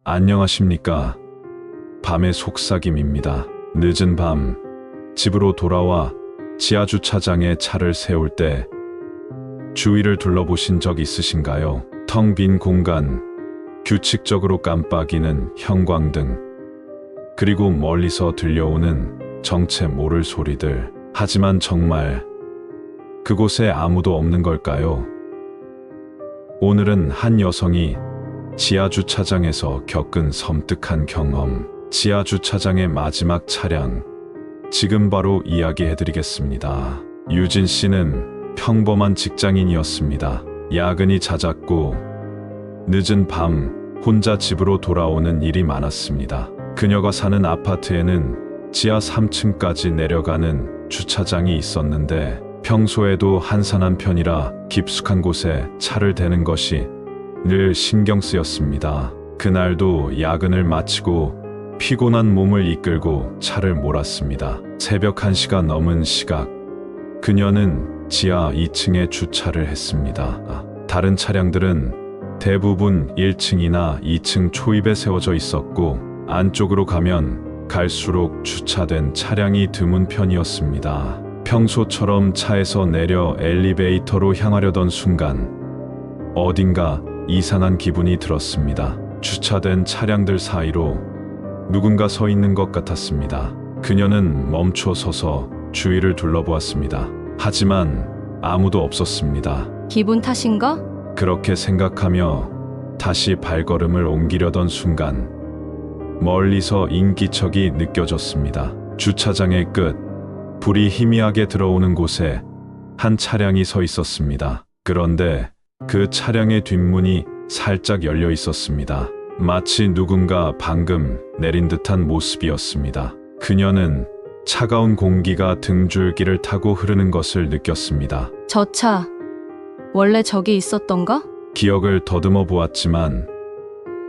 안녕하십니까. 밤의 속삭임입니다. 늦은 밤, 집으로 돌아와 지하주차장에 차를 세울 때 주위를 둘러보신 적 있으신가요? 텅 빈 공간, 규칙적으로 깜빡이는 형광등, 그리고 멀리서 들려오는 정체 모를 소리들. 하지만 정말 그곳에 아무도 없는 걸까요? 오늘은 한 여성이 지하주차장에서 겪은 섬뜩한 경험, 지하주차장의 마지막 차량, 지금 바로 이야기해드리겠습니다. 유진 씨는 평범한 직장인이었습니다. 야근이 잦았고 늦은 밤 혼자 집으로 돌아오는 일이 많았습니다. 그녀가 사는 아파트에는 지하 3층까지 내려가는 주차장이 있었는데 평소에도 한산한 편이라 깊숙한 곳에 차를 대는 것이 늘 신경 쓰였습니다. 그날도 야근을 마치고 피곤한 몸을 이끌고 차를 몰았습니다. 새벽 1시가 넘은 시각, 그녀는 지하 2층에 주차를 했습니다. 다른 차량들은 대부분 1층이나 2층 초입에 세워져 있었고 안쪽으로 가면 갈수록 주차된 차량이 드문 편이었습니다. 평소처럼 차에서 내려 엘리베이터로 향하려던 순간 어딘가 이상한 기분이 들었습니다. 주차된 차량들 사이로 누군가 서 있는 것 같았습니다. 그녀는 멈춰 서서 주위를 둘러보았습니다. 하지만 아무도 없었습니다. 기분 탓인가? 그렇게 생각하며 다시 발걸음을 옮기려던 순간 멀리서 인기척이 느껴졌습니다. 주차장의 끝, 불이 희미하게 들어오는 곳에 한 차량이 서 있었습니다. 그런데 그 차량의 뒷문이 살짝 열려 있었습니다. 마치 누군가 방금 내린 듯한 모습이었습니다. 그녀는 차가운 공기가 등줄기를 타고 흐르는 것을 느꼈습니다. 저 차, 원래 저기 있었던가? 기억을 더듬어 보았지만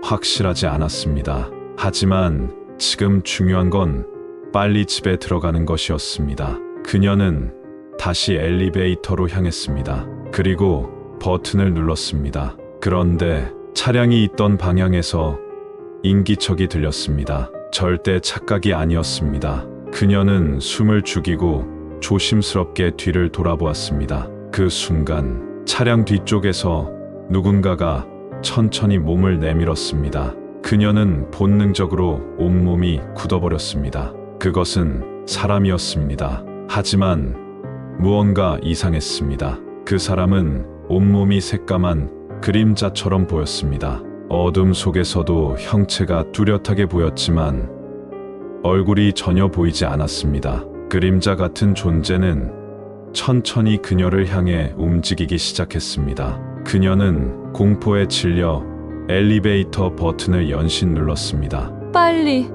확실하지 않았습니다. 하지만 지금 중요한 건 빨리 집에 들어가는 것이었습니다. 그녀는 다시 엘리베이터로 향했습니다. 그리고 버튼을 눌렀습니다. 그런데 차량이 있던 방향에서 인기척이 들렸습니다. 절대 착각이 아니었습니다. 그녀는 숨을 죽이고 조심스럽게 뒤를 돌아보았습니다. 그 순간 차량 뒤쪽에서 누군가가 천천히 몸을 내밀었습니다. 그녀는 본능적으로 온몸이 굳어버렸습니다. 그것은 사람이었습니다. 하지만 무언가 이상했습니다. 그 사람은 온몸이 새까만 그림자처럼 보였습니다. 어둠 속에서도 형체가 뚜렷하게 보였지만 얼굴이 전혀 보이지 않았습니다. 그림자 같은 존재는 천천히 그녀를 향해 움직이기 시작했습니다. 그녀는 공포에 질려 엘리베이터 버튼을 연신 눌렀습니다. 빨리.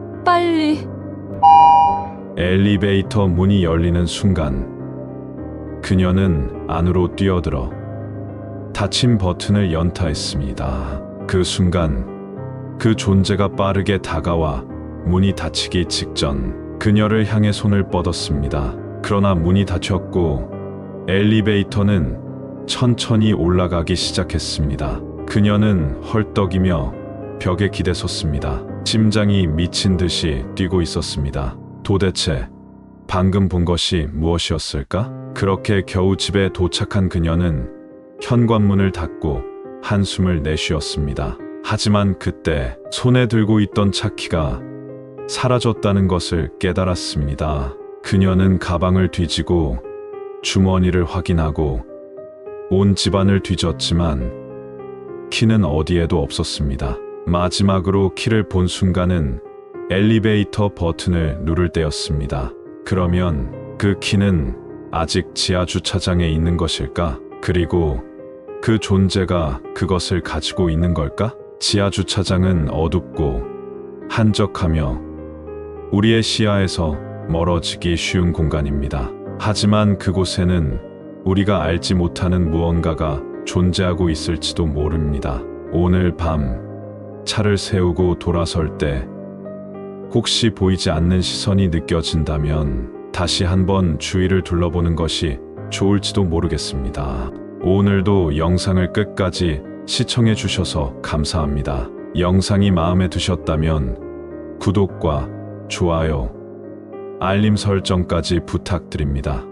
엘리베이터 문이 열리는 순간 그녀는 안으로 뛰어들어 닫힌 버튼을 연타했습니다. 그 순간 그 존재가 빠르게 다가와 문이 닫히기 직전 그녀를 향해 손을 뻗었습니다. 그러나 문이 닫혔고 엘리베이터는 천천히 올라가기 시작했습니다. 그녀는 헐떡이며 벽에 기대섰습니다. 심장이 미친 듯이 뛰고 있었습니다. 도대체 방금 본 것이 무엇이었을까? 그렇게 겨우 집에 도착한 그녀는 현관문을 닫고 한숨을 내쉬었습니다. 하지만 그때 손에 들고 있던 차키가 사라졌다는 것을 깨달았습니다. 그녀는 가방을 뒤지고 주머니를 확인하고 온 집안을 뒤졌지만 키는 어디에도 없었습니다. 마지막으로 키를 본 순간은 엘리베이터 버튼을 누를 때였습니다. 그러면 그 키는 아직 지하 주차장에 있는 것일까? 그리고 그 존재가 그것을 가지고 있는 걸까? 지하 주차장은 어둡고 한적하며 우리의 시야에서 멀어지기 쉬운 공간입니다. 하지만 그곳에는 우리가 알지 못하는 무언가가 존재하고 있을지도 모릅니다. 오늘 밤 차를 세우고 돌아설 때 혹시 보이지 않는 시선이 느껴진다면 다시 한번 주위를 둘러보는 것이 좋을지도 모르겠습니다. 오늘도 영상을 끝까지 시청해 주셔서 감사합니다. 영상이 마음에 드셨다면 구독과 좋아요, 알림 설정까지 부탁드립니다.